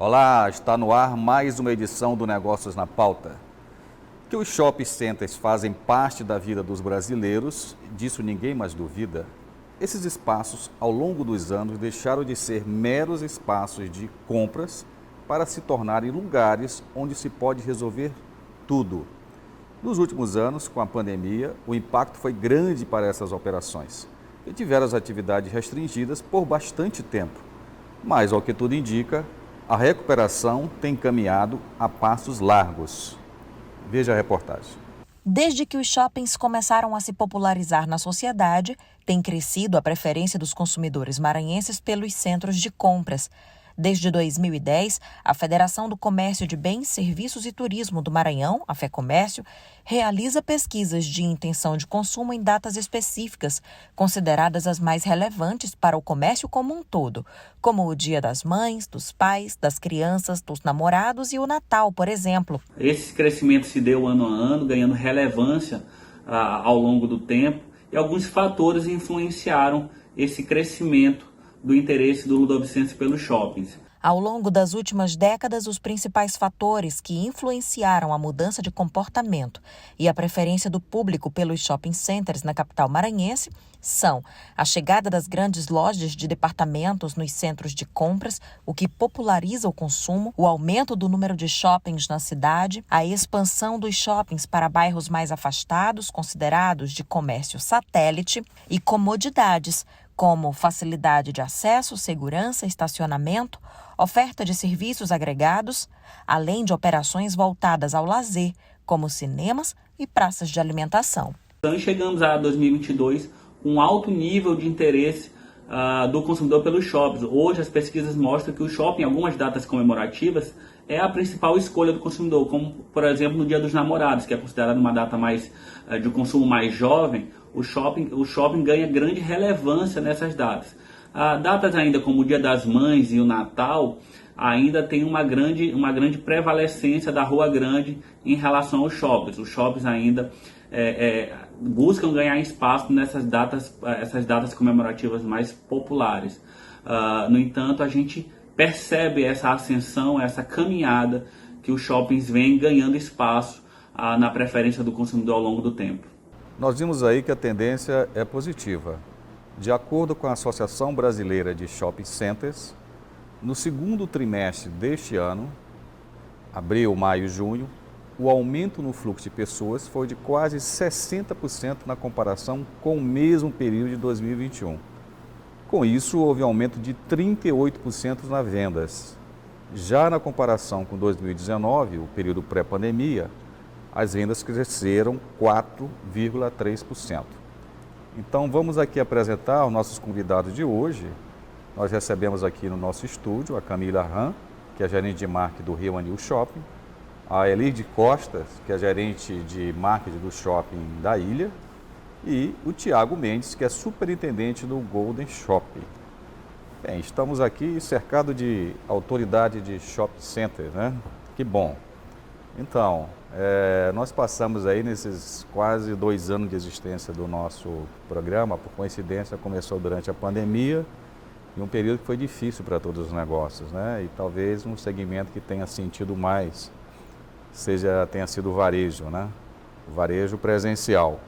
Olá, está no ar mais uma edição do Negócios na Pauta. Que os shopping centers fazem parte da vida dos brasileiros, disso ninguém mais duvida. Esses espaços, ao longo dos anos, deixaram de ser meros espaços de compras para se tornarem lugares onde se pode resolver tudo. Nos últimos anos, com a pandemia, o impacto foi grande para essas operações, que tiveram as atividades restringidas por bastante tempo. Mas, ao que tudo indica, a recuperação tem caminhado a passos largos. Veja a reportagem. Desde que os shoppings começaram a se popularizar na sociedade, tem crescido a preferência dos consumidores maranhenses pelos centros de compras. Desde 2010, a Federação do Comércio de Bens, Serviços e Turismo do Maranhão, a FEComércio, realiza pesquisas de intenção de consumo em datas específicas, consideradas as mais relevantes para o comércio como um todo, como o Dia das Mães, dos Pais, das Crianças, dos Namorados e o Natal, por exemplo. Esse crescimento se deu ano a ano, ganhando relevância ao longo do tempo, e alguns fatores influenciaram esse crescimento do interesse do ludovicense pelos shoppings. Ao longo das últimas décadas, os principais fatores que influenciaram a mudança de comportamento e a preferência do público pelos shopping centers na capital maranhense são a chegada das grandes lojas de departamentos nos centros de compras, o que populariza o consumo, o aumento do número de shoppings na cidade, a expansão dos shoppings para bairros mais afastados, considerados de comércio satélite, e comodidades, como facilidade de acesso, segurança, estacionamento, oferta de serviços agregados, além de operações voltadas ao lazer, como cinemas e praças de alimentação. Então, chegamos a 2022 com um alto nível de interesse do consumidor pelos shoppings. Hoje, as pesquisas mostram que o shopping, em algumas datas comemorativas, é a principal escolha do consumidor, como, por exemplo, no Dia dos Namorados, que é considerado uma data mais de consumo mais jovem. O shopping ganha grande relevância nessas datas. Datas ainda como o Dia das Mães e o Natal ainda tem uma grande prevalecência da Rua Grande em relação aos shoppings. Os shoppings ainda buscam ganhar espaço nessas essas datas comemorativas mais populares. No entanto, a gente percebe essa ascensão, essa caminhada que os shoppings vêm ganhando espaço na preferência do consumidor ao longo do tempo. Nós vimos aí que a tendência é positiva. De acordo com a Associação Brasileira de Shopping Centers, no segundo trimestre deste ano, abril, maio e junho, o aumento no fluxo de pessoas foi de quase 60% na comparação com o mesmo período de 2021. Com isso, houve aumento de 38% nas vendas. Já na comparação com 2019, o período pré-pandemia, as vendas cresceram 4,3%. Então vamos aqui apresentar os nossos convidados de hoje. Nós recebemos aqui no nosso estúdio a Camila Ram, que é gerente de marketing do Rio Anil Shopping, a Elide Costa, que é gerente de marketing do shopping da Ilha, e o Tiago Mendes, que é superintendente do Golden Shopping. Bem, estamos aqui cercados de autoridade de shopping center, né? Que bom. Então, nós passamos aí nesses quase 2 anos de existência do nosso programa, por coincidência começou durante a pandemia, e um período que foi difícil para todos os negócios, né? E talvez um segmento que tenha sentido mais tenha sido o varejo, né? O varejo presencial.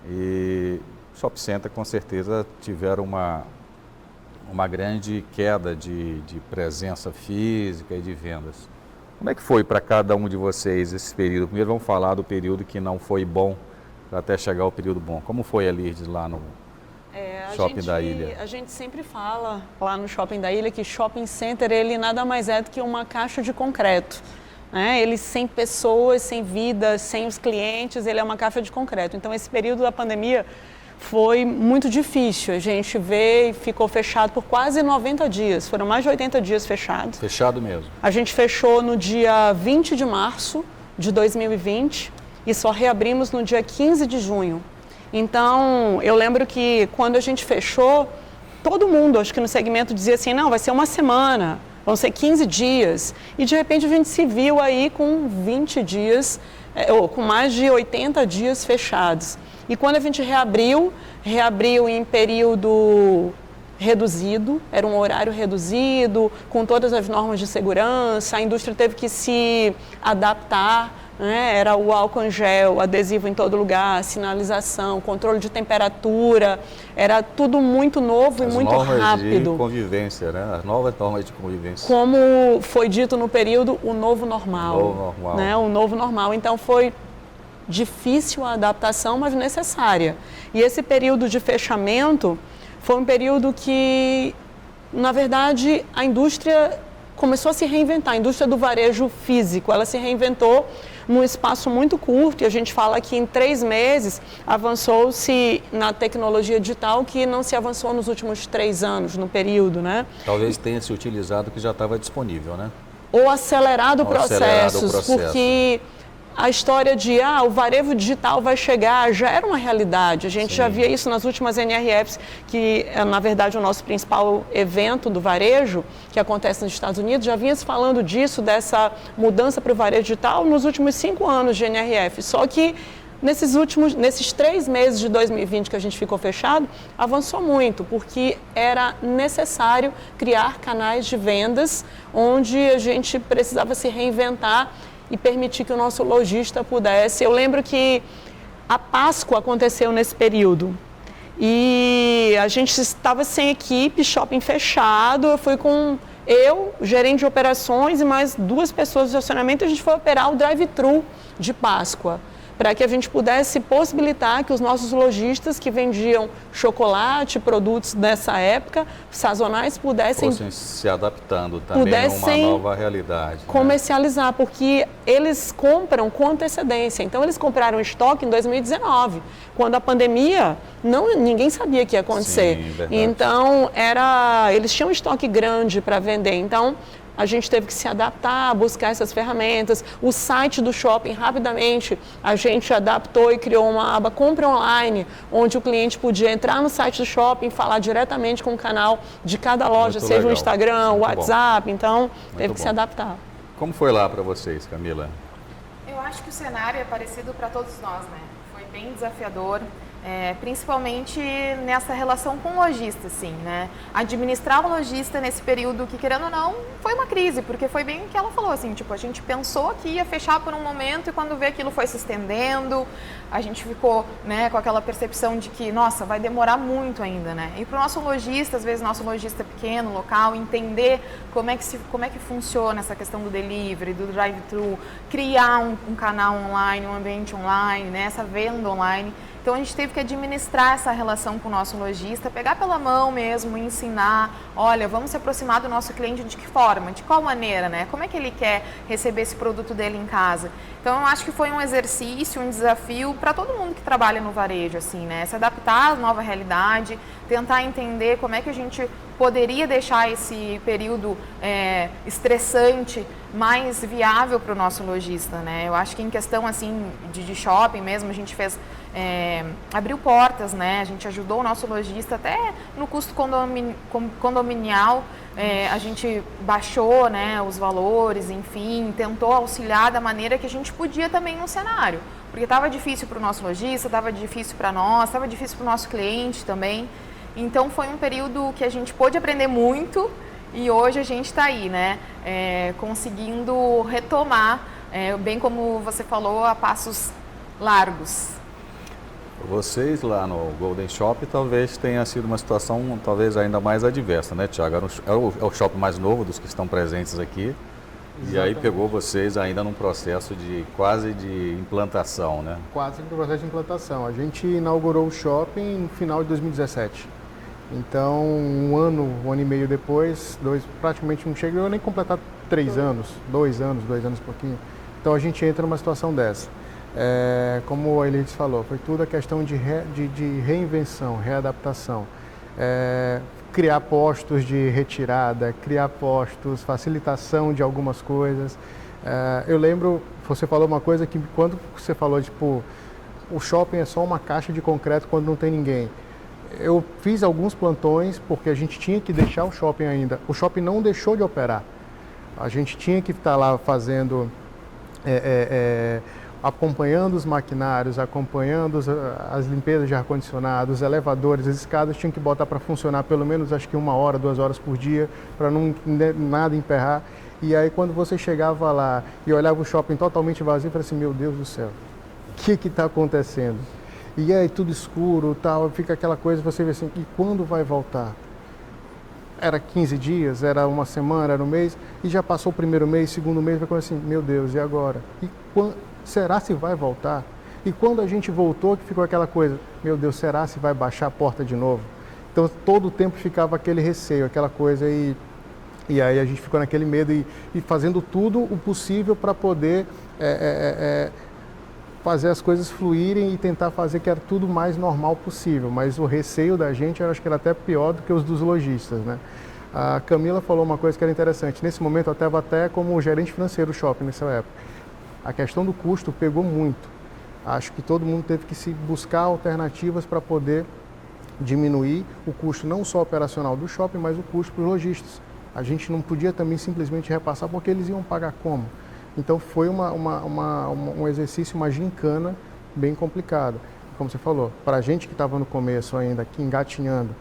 E shopping center com certeza tiveram uma grande queda de presença física e de vendas. Como é que foi para cada um de vocês esse período? Primeiro vamos falar do período que não foi bom, até chegar ao período bom. Como foi a Lides lá no Shopping da Ilha? A gente sempre fala lá no Shopping da Ilha que shopping center ele nada mais é do que uma caixa de concreto. Ele sem pessoas, sem vida, sem os clientes, ele é uma caixa de concreto. Então esse período da pandemia foi muito difícil. A gente veio e ficou fechado por quase 90 dias. Foram mais de 80 dias fechados. Fechado mesmo. A gente fechou no dia 20 de março de 2020 e só reabrimos no dia 15 de junho. Então, eu lembro que quando a gente fechou, todo mundo, acho que no segmento, dizia assim, não, vai ser uma semana, vão ser 15 dias. E de repente a gente se viu aí com 20 dias, ou com mais de 80 dias fechados. E quando a gente reabriu em período reduzido, era um horário reduzido, com todas as normas de segurança, a indústria teve que se adaptar, né? Era o álcool em gel, adesivo em todo lugar, sinalização, controle de temperatura, era tudo muito novo e muito rápido. As normas de convivência, né? As novas normas de convivência. Como foi dito no período, o novo normal. O novo normal. Né? O novo normal. Então foi difícil a adaptação, mas necessária. E esse período de fechamento foi um período que, na verdade, a indústria começou a se reinventar. A indústria do varejo físico, ela se reinventou num espaço muito curto, e a gente fala que em 3 meses avançou-se na tecnologia digital que não se avançou nos últimos 3 anos, no período, né? Talvez tenha se utilizado o que já estava disponível, né? Ou acelerado processos, porque a história de o varejo digital vai chegar já era uma realidade. A gente já via isso nas últimas NRFs, que é, na verdade, o nosso principal evento do varejo, que acontece nos Estados Unidos, já vinha se falando disso, dessa mudança para o varejo digital nos últimos 5 anos de NRF. Só que nesses 3 meses de 2020 que a gente ficou fechado, avançou muito, porque era necessário criar canais de vendas onde a gente precisava se reinventar e permitir que o nosso lojista pudesse. Eu lembro que a Páscoa aconteceu nesse período e a gente estava sem equipe, shopping fechado. Eu fui com o gerente de operações e mais 2 pessoas de acionamento. A gente foi operar o drive-thru de Páscoa, para que a gente pudesse possibilitar que os nossos lojistas que vendiam chocolate, produtos dessa época, sazonais, pudessem se adaptando também a uma nova realidade. Comercializar, né? Porque eles compram com antecedência. Então, eles compraram estoque em 2019, quando a pandemia, ninguém sabia que ia acontecer. Sim, então, eles tinham um estoque grande para vender. Então, a gente teve que se adaptar, buscar essas ferramentas. O site do shopping, rapidamente, a gente adaptou e criou uma aba Compre Online, onde o cliente podia entrar no site do shopping e falar diretamente com o canal de cada loja, Muito seja legal. o Instagram, o WhatsApp. Então, teve que bom. se adaptar. Como foi lá para vocês, Camila? Eu acho que o cenário é parecido para todos nós, né? Foi bem desafiador. Principalmente nessa relação com o lojista, assim, né? Administrar o lojista nesse período que, querendo ou não, foi uma crise, porque foi bem o que ela falou, assim, tipo, a gente pensou que ia fechar por um momento e quando vê aquilo foi se estendendo, a gente ficou, né, com aquela percepção de que, nossa, vai demorar muito ainda, né? E para o nosso lojista, às vezes nosso lojista pequeno, local, entender como é que funciona essa questão do delivery, do drive-thru, criar um canal online, um ambiente online, né, essa venda online. Então, a gente teve que administrar essa relação com o nosso lojista, pegar pela mão mesmo, ensinar, olha, vamos se aproximar do nosso cliente de que forma, de qual maneira, né? Como é que ele quer receber esse produto dele em casa? Então, eu acho que foi um exercício, um desafio para todo mundo que trabalha no varejo, assim, né? Se adaptar à nova realidade, tentar entender como é que a gente poderia deixar esse período estressante mais viável para o nosso lojista, né? Eu acho que em questão, assim, de shopping mesmo, a gente fez... abriu portas, né? A gente ajudou o nosso lojista até no custo condominial, a gente baixou, né, os valores, enfim, tentou auxiliar da maneira que a gente podia também no cenário, porque estava difícil para o nosso lojista, estava difícil para nós, estava difícil para o nosso cliente também. Então foi um período que a gente pôde aprender muito e hoje a gente está aí, né, conseguindo retomar, bem como você falou, a passos largos. Vocês lá no Golden Shop talvez tenha sido uma situação talvez ainda mais adversa, né, Thiago? É o shopping mais novo dos que estão presentes aqui. Exatamente. E aí pegou vocês ainda num processo quase de implantação, né? Quase no processo de implantação. A gente inaugurou o shopping no final de 2017. Então, um ano e meio depois, praticamente não chegou nem completar 3 anos, 2 anos e pouquinho. Então, a gente entra numa situação dessa. Como a Elides falou, foi tudo a questão de reinvenção, readaptação. Criar postos de retirada, criar postos, facilitação de algumas coisas. Eu lembro, você falou uma coisa que quando você falou, tipo, o shopping é só uma caixa de concreto quando não tem ninguém. Eu fiz alguns plantões porque a gente tinha que deixar o shopping ainda. O shopping não deixou de operar. A gente tinha que estar lá fazendo acompanhando os maquinários, acompanhando as limpezas de ar-condicionado, os elevadores, as escadas, tinham que botar para funcionar pelo menos acho que 1 hora, 2 horas por dia, para não nada emperrar. E aí quando você chegava lá e olhava o shopping totalmente vazio, eu falei assim, meu Deus do céu, o que está acontecendo? E aí tudo escuro, tal, fica aquela coisa, você vê assim, e quando vai voltar? Era 15 dias, era 1 semana, era 1 mês, e já passou o primeiro mês, segundo mês, vai começar assim, meu Deus, e agora? E será se vai voltar? E quando a gente voltou, que ficou aquela coisa, meu Deus, será se vai baixar a porta de novo? Então todo o tempo ficava aquele receio, aquela coisa, e aí a gente ficou naquele medo e fazendo tudo o possível para poder fazer as coisas fluírem e tentar fazer que era tudo mais normal possível. Mas o receio da gente, eu acho que era até pior do que os dos lojistas, né? A Camila falou uma coisa que era interessante. Nesse momento eu estava até como gerente financeiro do shopping nessa época. A questão do custo pegou muito. Acho que todo mundo teve que se buscar alternativas para poder diminuir o custo não só operacional do shopping, mas o custo para os lojistas. A gente não podia também simplesmente repassar porque eles iam pagar como. Então foi um exercício, uma gincana bem complicada. Como você falou, para a gente que estava no começo ainda, aqui engatinhando,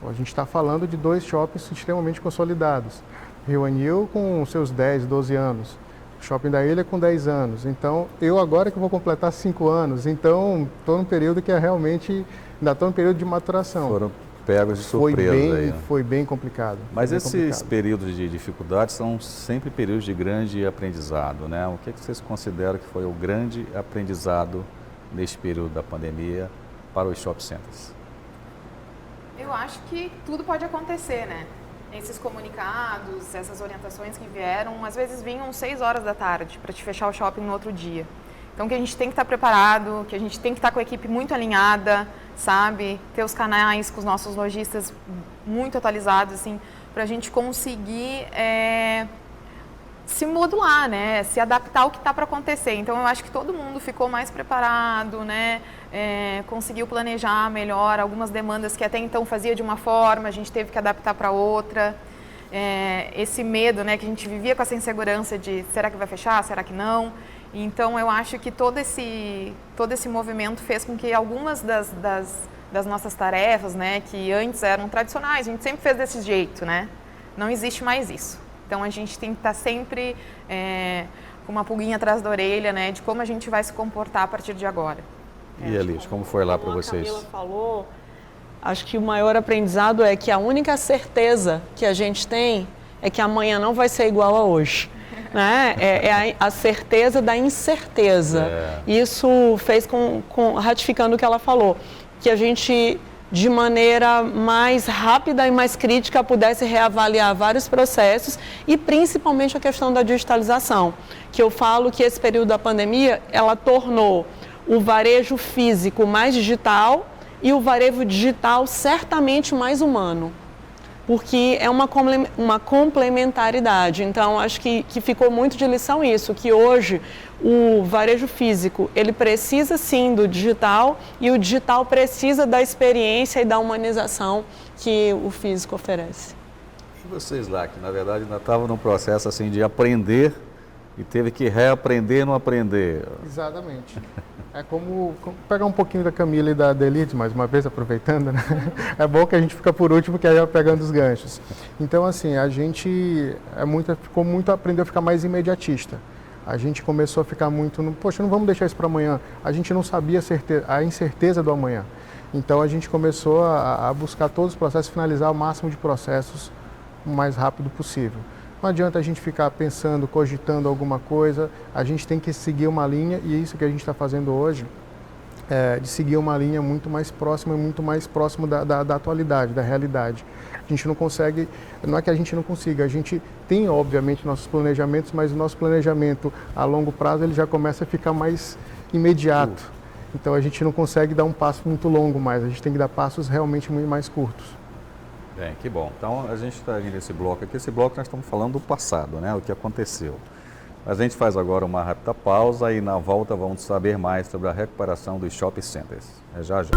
a gente está falando de 2 shoppings extremamente consolidados. Rio Anil com seus 10, 12 anos, o Shopping da Ilha com 10 anos. Então, eu agora que vou completar 5 anos, então estou num período que é realmente, ainda estou num período de maturação. Foram pegos de surpresa aí, né? Foi bem complicado. Mas esses períodos de dificuldade são sempre períodos de grande aprendizado, né? O que vocês consideram que foi o grande aprendizado neste período da pandemia para os shopping centers? Eu acho que tudo pode acontecer, né? Esses comunicados, essas orientações que vieram, às vezes vinham 6 horas da tarde para te fechar o shopping no outro dia. Então, que a gente tem que estar preparado, que a gente tem que estar com a equipe muito alinhada, sabe? Ter os canais com os nossos lojistas muito atualizados, assim, para a gente conseguir se modular, né? Se adaptar ao que está para acontecer. Então, eu acho que todo mundo ficou mais preparado, né? Conseguiu planejar melhor algumas demandas que até então fazia de uma forma, a gente teve que adaptar para outra. Esse medo, né? Que a gente vivia com essa insegurança de será que vai fechar, será que não? Então, eu acho que todo esse movimento fez com que algumas das nossas tarefas, né, que antes eram tradicionais, a gente sempre fez desse jeito, né? Não existe mais isso. Então, a gente tem que estar sempre com uma pulguinha atrás da orelha, né, de como a gente vai se comportar a partir de agora. E Elis, como foi lá para vocês? Como a Camila falou, acho que o maior aprendizado é que a única certeza que a gente tem é que amanhã não vai ser igual a hoje. Né? A certeza da incerteza. Isso fez ratificando o que ela falou, que a gente, de maneira mais rápida e mais crítica, pudesse reavaliar vários processos e principalmente a questão da digitalização, que eu falo que esse período da pandemia, ela tornou o varejo físico mais digital e o varejo digital certamente mais humano. Porque é uma complementaridade. Então, acho que ficou muito de lição isso, que hoje o varejo físico, ele precisa sim do digital e o digital precisa da experiência e da humanização que o físico oferece. E vocês lá, que na verdade ainda estavam num processo assim de aprender e teve que reaprender não aprender. Exatamente. É como pegar um pouquinho da Camila e da Elis, mais uma vez, aproveitando, né? É bom que a gente fica por último, que aí vai pegando os ganchos. Então, assim, a gente aprendeu a ficar mais imediatista. A gente começou a ficar muito, poxa, não vamos deixar isso para amanhã. A gente não sabia a incerteza do amanhã. Então, a gente começou a buscar todos os processos, finalizar o máximo de processos o mais rápido possível. Não adianta a gente ficar pensando, cogitando alguma coisa, a gente tem que seguir uma linha, e isso que a gente está fazendo hoje, de seguir uma linha muito mais próxima e muito mais próximo da atualidade, da realidade. A gente não consegue, não é que a gente não consiga, a gente tem obviamente nossos planejamentos, mas o nosso planejamento a longo prazo ele já começa a ficar mais imediato. Então a gente não consegue dar um passo muito longo mais, a gente tem que dar passos realmente muito mais curtos. Bem, que bom. Então, a gente está indo nesse bloco aqui. Esse bloco nós estamos falando do passado, né? O que aconteceu. Mas a gente faz agora uma rápida pausa e na volta vamos saber mais sobre a recuperação dos shopping centers. É já já.